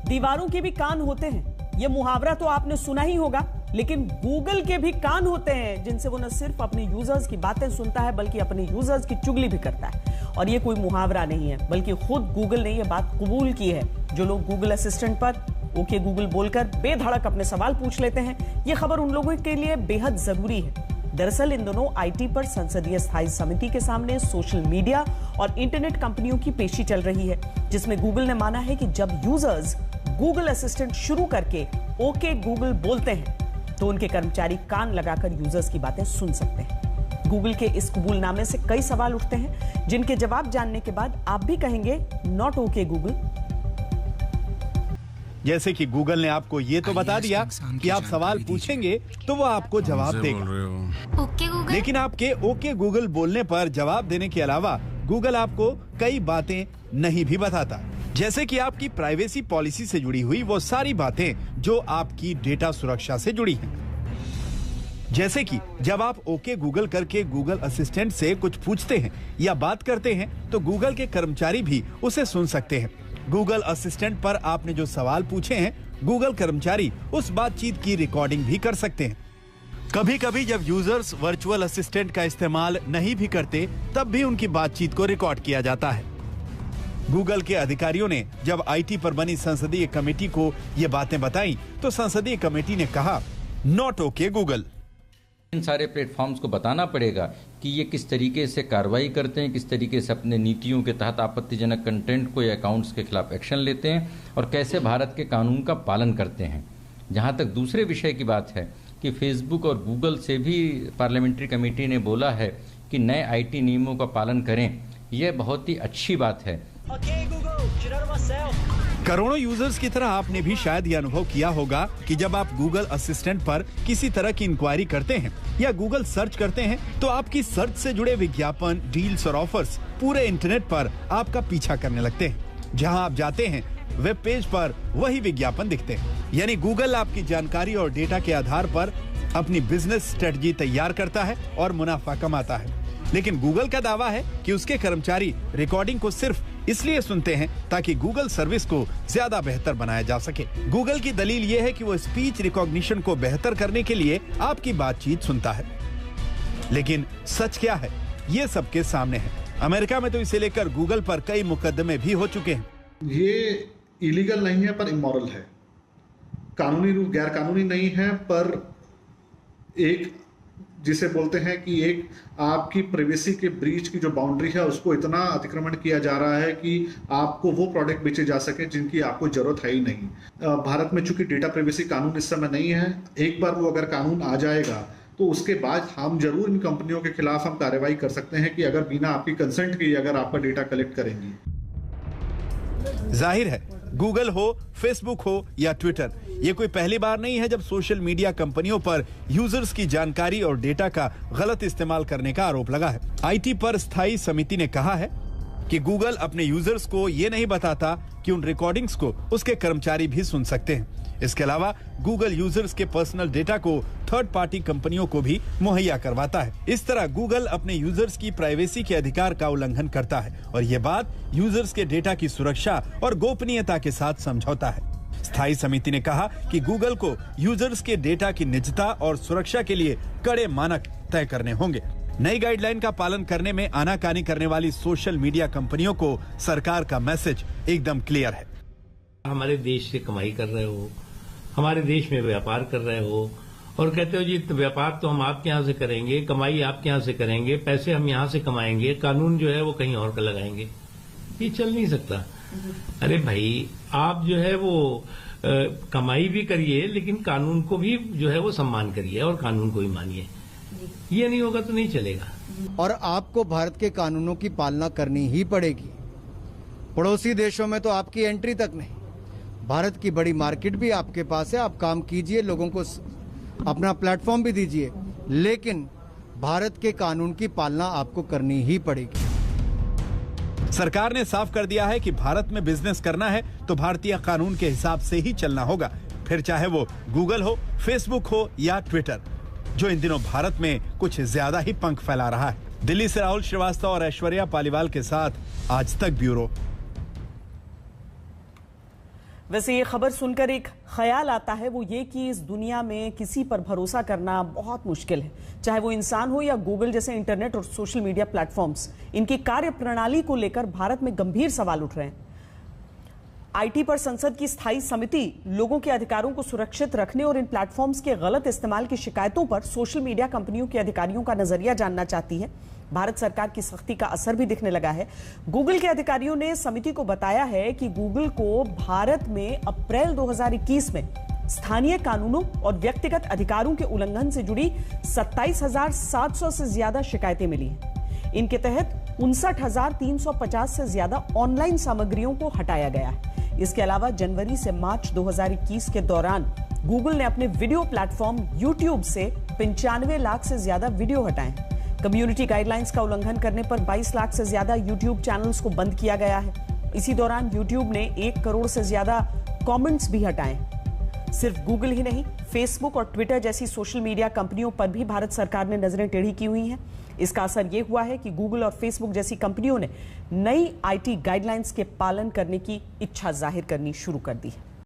दीवारों के भी कान होते हैं, यह मुहावरा तो आपने सुना ही होगा, लेकिन गूगल के भी कान होते हैं जिनसे वो न सिर्फ अपने यूजर्स की बातें सुनता है बल्कि अपने यूजर्स की चुगली भी करता है। और ये कोई मुहावरा नहीं है, बल्कि खुद गूगल ने यह बात कबूल की है। जो लोग गूगल असिस्टेंट पर ओके गूगल बोलकर बेधड़क अपने सवाल पूछ लेते हैं, यह खबर उन लोगों के लिए बेहद जरूरी है। दरअसल इन दोनों आईटी पर संसदीय स्थायी समिति के सामने सोशल मीडिया और इंटरनेट कंपनियों की पेशी चल रही है, जिसमें गूगल ने माना है कि जब यूजर्स गूगल असिस्टेंट शुरू करके ओके गूगल बोलते हैं तो उनके कर्मचारी कान लगाकर यूजर्स की बातें सुन सकते हैं। गूगल के इस कबूलनामे से कई सवाल उठते हैं, जिनके जवाब जानने के बाद आप भी कहेंगे नॉट ओके गूगल। जैसे कि गूगल ने आपको ये तो बता दिया कि आप सवाल पूछेंगे तो वो आपको जवाब देगा। Okay Google. लेकिन आपके ओके गूगल बोलने पर जवाब देने के अलावा गूगल आपको कई बातें नहीं भी बताता, जैसे कि आपकी प्राइवेसी पॉलिसी से जुड़ी हुई वो सारी बातें जो आपकी डेटा सुरक्षा से जुड़ी हैं। जैसे कि जब आप ओके गूगल करके गूगल असिस्टेंट से कुछ पूछते हैं या बात करते हैं तो गूगल के कर्मचारी भी उसे सुन सकते हैं। गूगल असिस्टेंट पर आपने जो सवाल पूछे हैं, गूगल कर्मचारी उस बातचीत की रिकॉर्डिंग भी कर सकते हैं। कभी कभी जब यूजर्स वर्चुअल असिस्टेंट का इस्तेमाल नहीं भी करते, तब भी उनकी बातचीत को रिकॉर्ड किया जाता है। गूगल के अधिकारियों ने जब आईटी पर बनी संसदीय कमेटी को ये बातें बताई तो संसदीय कमेटी ने कहा नॉट ओके गूगल। इन सारे प्लेटफॉर्म्स को बताना पड़ेगा कि ये किस तरीके से कार्रवाई करते हैं, किस तरीके से अपने नीतियों के तहत आपत्तिजनक कंटेंट को या अकाउंट्स के खिलाफ एक्शन लेते हैं और कैसे भारत के कानून का पालन करते हैं। जहां तक दूसरे विषय की बात है कि फेसबुक और गूगल से भी पार्लियामेंट्री कमेटी ने बोला है कि नए आईटी नियमों का पालन करें, यह बहुत ही अच्छी बात है। करोड़ों यूजर्स की तरह आपने भी शायद ये अनुभव किया होगा कि जब आप गूगल असिस्टेंट पर किसी तरह की इंक्वायरी करते हैं या गूगल सर्च करते हैं तो आपकी सर्च से जुड़े विज्ञापन, डील्स और ऑफर्स पूरे इंटरनेट पर आपका पीछा करने लगते हैं। जहां आप जाते हैं वेब पेज पर वही विज्ञापन दिखते हैं। यानी गूगल आपकी जानकारी और डेटा के आधार पर अपनी बिजनेस स्ट्रेटजी तैयार करता है और मुनाफा कमाता है। लेकिन गूगल का दावा है कि उसके कर्मचारी रिकॉर्डिंग को सिर्फ इसलिए सुनते हैं ताकि गूगल सर्विस को ज्यादा बेहतर बनाया जा सके। गूगल की दलील ये है कि वो स्पीच रिकॉग्निशन को बेहतर करने के लिए आपकी बातचीत सुनता है। लेकिन सच क्या है, ये सबके सामने है। अमेरिका में तो इसे लेकर गूगल पर कई मुकदमे भी हो चुके हैं। ये इलीगल नहीं है पर इमोरल है, कानूनी रूप गैर कानूनी नहीं है, पर एक जिसे बोलते हैं कि एक आपकी प्राइवेसी के ब्रीच की जो बाउंड्री है उसको इतना अतिक्रमण किया जा रहा है कि आपको वो प्रोडक्ट बेचे जा सके जिनकी आपको जरूरत है ही नहीं। भारत में चूंकि डेटा प्राइवेसी कानून इस समय नहीं है, एक बार वो अगर कानून आ जाएगा तो उसके बाद हम जरूर इन कंपनियों के खिलाफ हम कार्रवाई कर सकते हैं कि अगर बिना आपकी कंसेंट के अगर आपका डेटा कलेक्ट करेंगी। जाहिर है गूगल हो, फेसबुक हो या ट्विटर, ये कोई पहली बार नहीं है जब सोशल मीडिया कंपनियों पर यूजर्स की जानकारी और डेटा का गलत इस्तेमाल करने का आरोप लगा है। आईटी पर स्थायी समिति ने कहा है कि गूगल अपने यूजर्स को ये नहीं बताता कि उन रिकॉर्डिंग्स को उसके कर्मचारी भी सुन सकते हैं। इसके अलावा गूगल यूजर्स के पर्सनल डेटा को थर्ड पार्टी कंपनियों को भी मुहैया करवाता है। इस तरह गूगल अपने यूजर्स की प्राइवेसी के अधिकार का उल्लंघन करता है और ये बात यूजर्स के डेटा की सुरक्षा और गोपनीयता के साथ समझौता है। स्थायी समिति ने कहा कि गूगल को यूजर्स के डेटा की निजता और सुरक्षा के लिए कड़े मानक तय करने होंगे। नई गाइडलाइन का पालन करने में आनाकानी करने वाली सोशल मीडिया कंपनियों को सरकार का मैसेज एकदम क्लियर है। हमारे देश से कमाई कर रहे हो, हमारे देश में व्यापार कर रहे हो और कहते हो जी व्यापार तो हम आपके यहाँ से करेंगे, कमाई आपके यहाँ से करेंगे, पैसे हम यहाँ से कमाएंगे, कानून जो है वो कहीं और का लगाएंगे, ये चल नहीं सकता। अरे भाई आप जो है वो कमाई भी करिए लेकिन कानून को भी जो है वो सम्मान करिए और कानून को भी मानिए। ये नहीं होगा तो नहीं चलेगा। और आपको भारत के कानूनों की पालना करनी ही पड़ेगी। पड़ोसी देशों में तो आपकी एंट्री तक नहीं। भारत की बड़ी मार्केट भी आपके पास है, आप काम कीजिए, लोगों को अपना प्लेटफॉर्म भी दीजिए, लेकिन भारत के कानून की पालना आपको करनी ही पड़ेगी। सरकार ने साफ कर दिया है कि भारत में बिजनेस करना है तो भारतीय कानून के हिसाब से ही चलना होगा, फिर चाहे वो गूगल हो, फेसबुक हो या ट्विटर, जो इन दिनों भारत में कुछ ज्यादा ही पंख फैला रहा है। दिल्ली से राहुल श्रीवास्तव और ऐश्वर्या पालीवाल के साथ आज तक ब्यूरो। वैसे ये खबर सुनकर एक ख्याल आता है, वो ये कि इस दुनिया में किसी पर भरोसा करना बहुत मुश्किल है, चाहे वो इंसान हो या गूगल जैसे इंटरनेट और सोशल मीडिया प्लेटफॉर्म्स। इनकी कार्य प्रणाली को लेकर भारत में गंभीर सवाल उठ रहे हैं। आईटी पर संसद की स्थायी समिति लोगों के अधिकारों को सुरक्षित रखने और इन प्लेटफॉर्म्स के गलत इस्तेमाल की शिकायतों पर सोशल मीडिया कंपनियों के अधिकारियों का नजरिया जानना चाहती है। भारत सरकार की सख्ती का असर भी दिखने लगा है। गूगल के अधिकारियों ने समिति को बताया है कि गूगल को भारत में अप्रैल 2021 में स्थानीय कानूनों और व्यक्तिगत अधिकारों के उल्लंघन से जुड़ी 27,700 से ज्यादा शिकायतें मिली हैं। इनके तहत 59,350 से ज्यादा ऑनलाइन सामग्रियों को हटाया गया है। इसके अलावा जनवरी से मार्च 2021 के दौरान गूगल ने अपने वीडियो प्लेटफॉर्म YouTube से 95 लाख से ज्यादा वीडियो हटाए। कम्युनिटी गाइडलाइंस का उल्लंघन करने पर 22 लाख से ज्यादा YouTube चैनल्स को बंद किया गया है। इसी दौरान YouTube ने 1 करोड़ से ज्यादा कमेंट्स भी हटाए। सिर्फ गूगल ही नहीं, फेसबुक और ट्विटर जैसी सोशल मीडिया कंपनियों पर भी भारत सरकार ने नजरें टेढ़ी की हुई हैं। इसका असर यह हुआ है कि गूगल और फेसबुक जैसी कंपनियों ने नई आईटी गाइडलाइंस के पालन करने की इच्छा जाहिर करनी शुरू कर दी है।